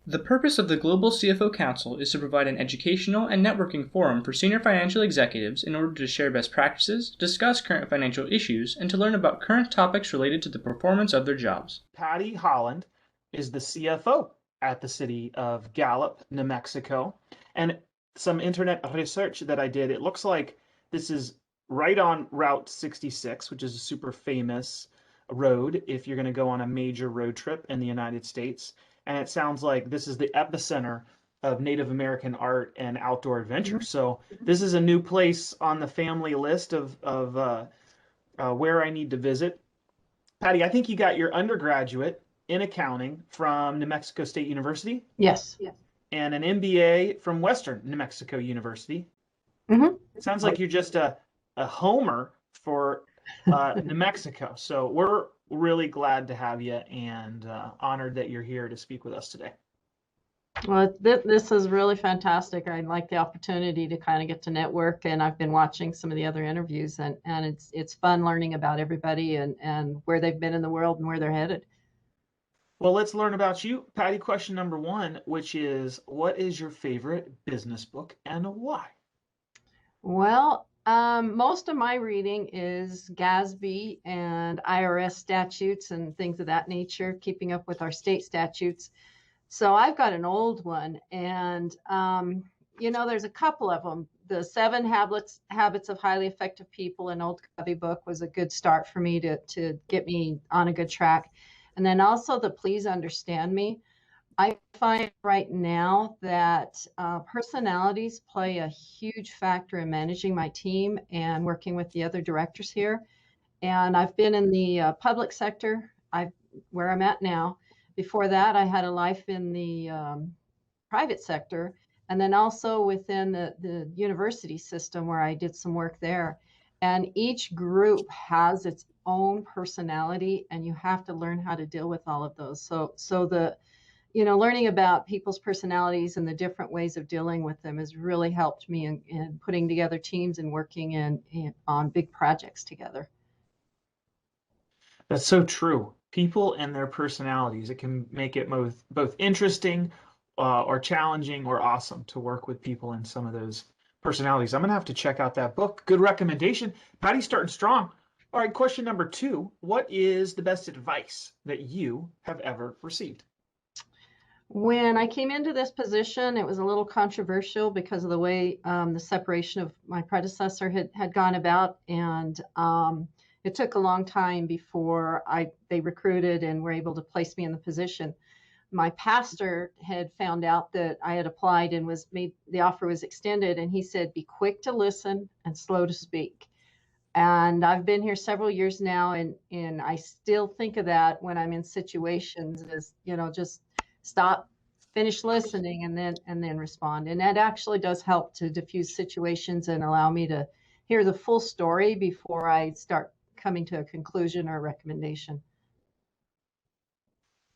The purpose of the Global CFO Council is to provide an educational and networking forum for senior financial executives in order to share best practices, discuss current financial issues, and to learn about current topics related to the performance of their jobs. Patty Holland is the CFO at the city of Gallup, New Mexico. And some internet research that I did, it looks like this is right on Route 66, which is a super famous road if you're going to go on a major road trip in the United States. And it sounds like this is the epicenter of Native American art and outdoor adventure. So this is a new place on the family list of where I need to visit. Patty, I think you got your undergraduate in accounting from New Mexico State University Yes. and an MBA from Western New Mexico University. Mm-hmm. It sounds like you're just a homer for New Mexico. So we're really glad to have you and honored that you're here to speak with us today. Well, this is really fantastic. I like the opportunity to kind of get to network, and I've been watching some of the other interviews, and it's fun learning about everybody and where they've been in the world and where they're headed. Well, let's learn about you. Patty, question number one, which is, what is your favorite business book and why? Well, most of my reading is GASB and IRS statutes and things of that nature, keeping up with our state statutes. So I've got an old one, and there's a couple of them. The 7 Habits of Highly Effective People, an old Covey book, was a good start for me to get me on a good track. And then also the Please Understand Me. I find right now that personalities play a huge factor in managing my team and working with the other directors here. And I've been in the public sector, where I'm at now. Before that, I had a life in the private sector, and then also within the university system where I did some work there. And each group has its own personality, and you have to learn how to deal with all of those. So the learning about people's personalities and the different ways of dealing with them has really helped me in putting together teams and working on big projects together. That's so true. People and their personalities, it can make it both interesting or challenging or awesome to work with people in some of those personalities. I'm going to have to check out that book. Good recommendation. Patty's starting strong. All right, question number two. What is the best advice that you have ever received? When I came into this position, it was a little controversial because of the way the separation of my predecessor had gone about, and it took a long time before they recruited and were able to place me in the position. My pastor had found out that I had applied and the offer was extended, and he said, "Be quick to listen and slow to speak." And I've been here several years now, and I still think of that when I'm in situations as, just stop, finish listening, and then respond. And that actually does help to diffuse situations and allow me to hear the full story before I start coming to a conclusion or a recommendation.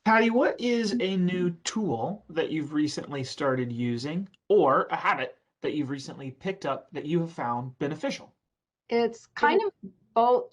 Patty, what is a new tool that you've recently started using or a habit that you've recently picked up that you have found beneficial? It's kind of both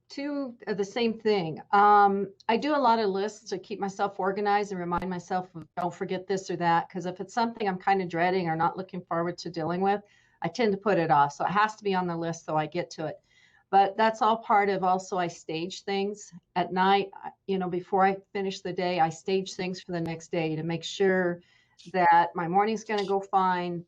two of the same thing. I do a lot of lists to keep myself organized and remind myself of don't forget this or that, because if it's something I'm kind of dreading or not looking forward to dealing with, I tend to put it off. So it has to be on the list so I get to it. But that's all part of also I stage things at night. Before I finish the day, I stage things for the next day to make sure that my morning's going to go fine,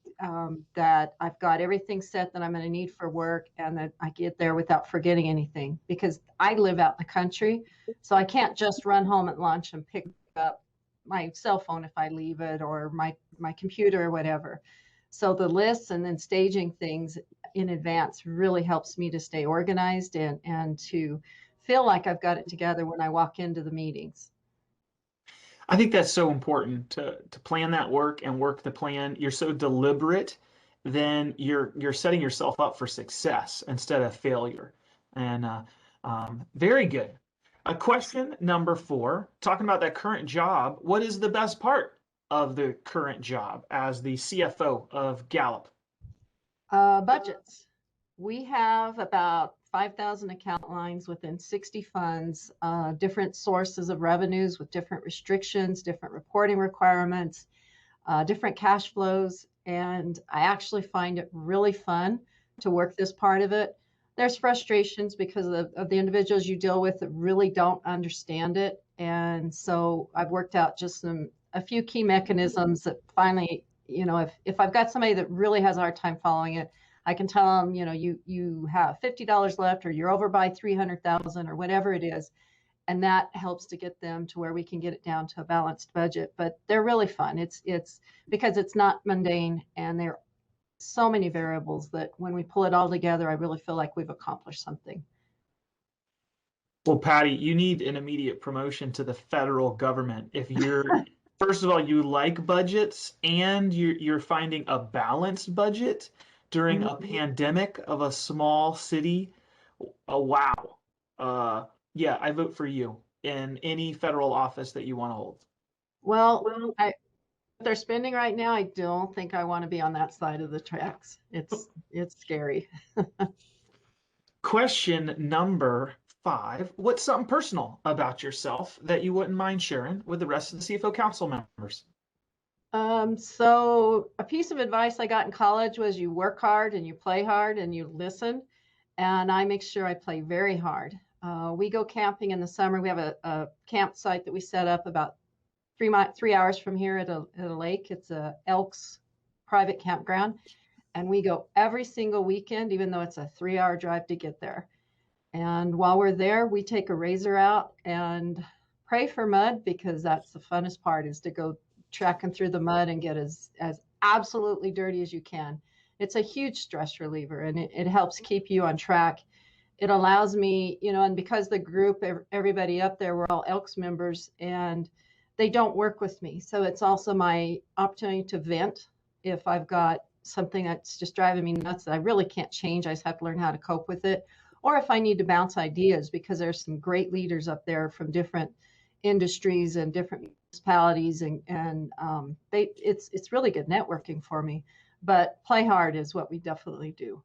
that I've got everything set that I'm going to need for work, and that I get there without forgetting anything, because I live out in the country, so I can't just run home at lunch and pick up my cell phone if I leave it, or my computer or whatever. So the lists and then staging things in advance really helps me to stay organized and to feel like I've got it together when I walk into the meetings. I think that's so important to plan that work and work the plan. You're so deliberate, then you're setting yourself up for success instead of failure. And very good. Question number 4, talking about that current job, what is the best part of the current job as the CFO of Gallup? Budgets. We have about 5,000 account lines within 60 funds, different sources of revenues with different restrictions, different reporting requirements, different cash flows. And I actually find it really fun to work this part of it. There's frustrations because of the individuals you deal with that really don't understand it. And so I've worked out just a few key mechanisms that finally, if I've got somebody that really has a hard time following it, I can tell them, you have $50 left, or you're over by 300,000 or whatever it is. And that helps to get them to where we can get it down to a balanced budget. But they're really fun. It's because it's not mundane, and there are so many variables that when we pull it all together, I really feel like we've accomplished something. Well, Patty, you need an immediate promotion to the federal government. If you're, first of all, you like budgets and you're finding a balanced budget during a pandemic of a small city. Oh, wow. Yeah, I vote for you in any federal office that you want to hold. Well, what they're spending right now, I don't think I want to be on that side of the tracks. It's scary. Question number 5. What's something personal about yourself that you wouldn't mind sharing with the rest of the CFO Council members? So a piece of advice I got in college was you work hard and you play hard and you listen. And I make sure I play very hard. We go camping in the summer. We have a campsite that we set up about 3 hours from here at a lake. It's a Elks private campground. And we go every single weekend, even though it's a 3-hour drive to get there. And while we're there, we take a razor out and pray for mud, because that's the funnest part, is to go tracking through the mud and get as absolutely dirty as you can. It's a huge stress reliever, and it helps keep you on track. It allows me, and because the group, everybody up there, we're all Elks members, and they don't work with me. So it's also my opportunity to vent if I've got something that's just driving me nuts that I really can't change. I just have to learn how to cope with it. Or if I need to bounce ideas, because there's some great leaders up there from different industries and different municipalities, and it's really good networking for me. But play hard is what we definitely do.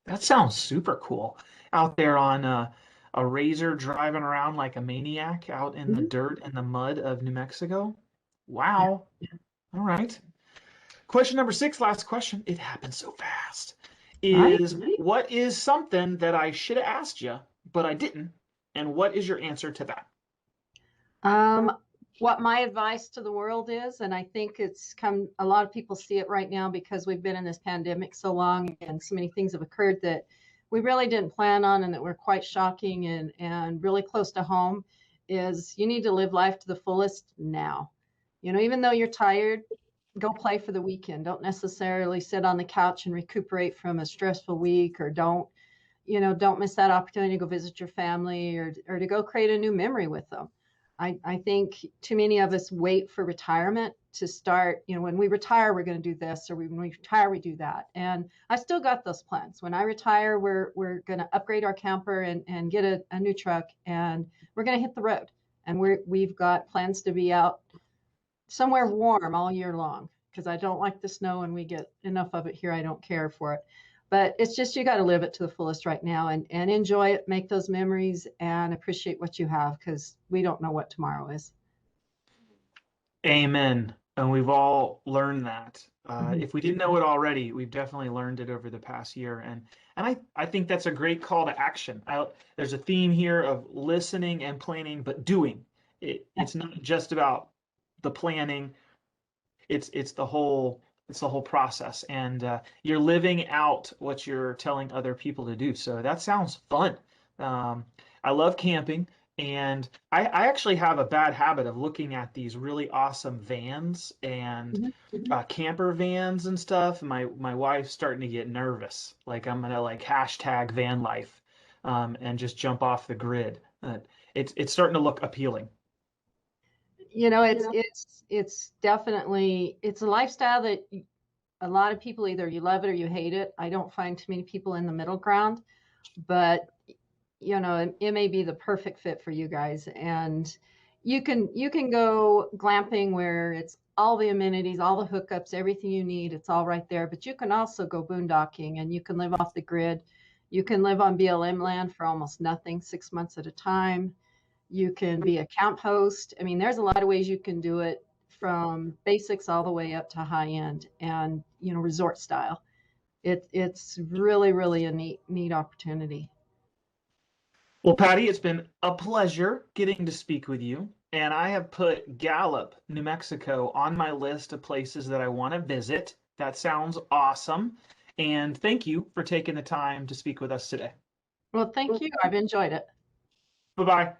That sounds super cool. Out there on a razor, driving around like a maniac out in the dirt and the mud of New Mexico. Wow. Yeah. All right. Question number 6, last question. It happened so fast. What is something that I should have asked you, but I didn't? And what is your answer to that? What my advice to the world is, and I think a lot of people see it right now because we've been in this pandemic so long and so many things have occurred that we really didn't plan on and that were quite shocking and really close to home, is you need to live life to the fullest now. Even though you're tired, go play for the weekend. Don't necessarily sit on the couch and recuperate from a stressful week, or don't miss that opportunity to go visit your family or to go create a new memory with them. I think too many of us wait for retirement to start, when we retire, we're going to do this, or when we retire, we do that. And I still got those plans. When I retire, we're going to upgrade our camper and get a new truck, and we're going to hit the road. And we've got plans to be out somewhere warm all year long, because I don't like the snow, and we get enough of it here. I don't care for it. But it's just, you got to live it to the fullest right now and enjoy it, make those memories, and appreciate what you have, because we don't know what tomorrow is. Amen. And we've all learned that. If we didn't know it already, we've definitely learned it over the past year. And I think that's a great call to action. There's a theme here of listening and planning, but doing. It's not just about the planning. It's the whole process, and you're living out what you're telling other people to do. So that sounds fun. I love camping, and I actually have a bad habit of looking at these really awesome vans and camper vans and stuff. My wife's starting to get nervous. Like, I'm gonna hashtag van life and just jump off the grid. It's starting to look appealing. It's definitely, it's a lifestyle that a lot of people, either you love it or you hate it. I don't find too many people in the middle ground, but it may be the perfect fit for you guys. And you can go glamping where it's all the amenities, all the hookups, everything you need. It's all right there. But you can also go boondocking, and you can live off the grid. You can live on BLM land for almost nothing, 6 months at a time. You can be a camp host. I mean, there's a lot of ways you can do it, from basics all the way up to high end and, resort style. It's really, really a neat opportunity. Well, Patty, it's been a pleasure getting to speak with you. And I have put Gallup, New Mexico on my list of places that I want to visit. That sounds awesome. And thank you for taking the time to speak with us today. Well, thank you. I've enjoyed it. Bye-bye.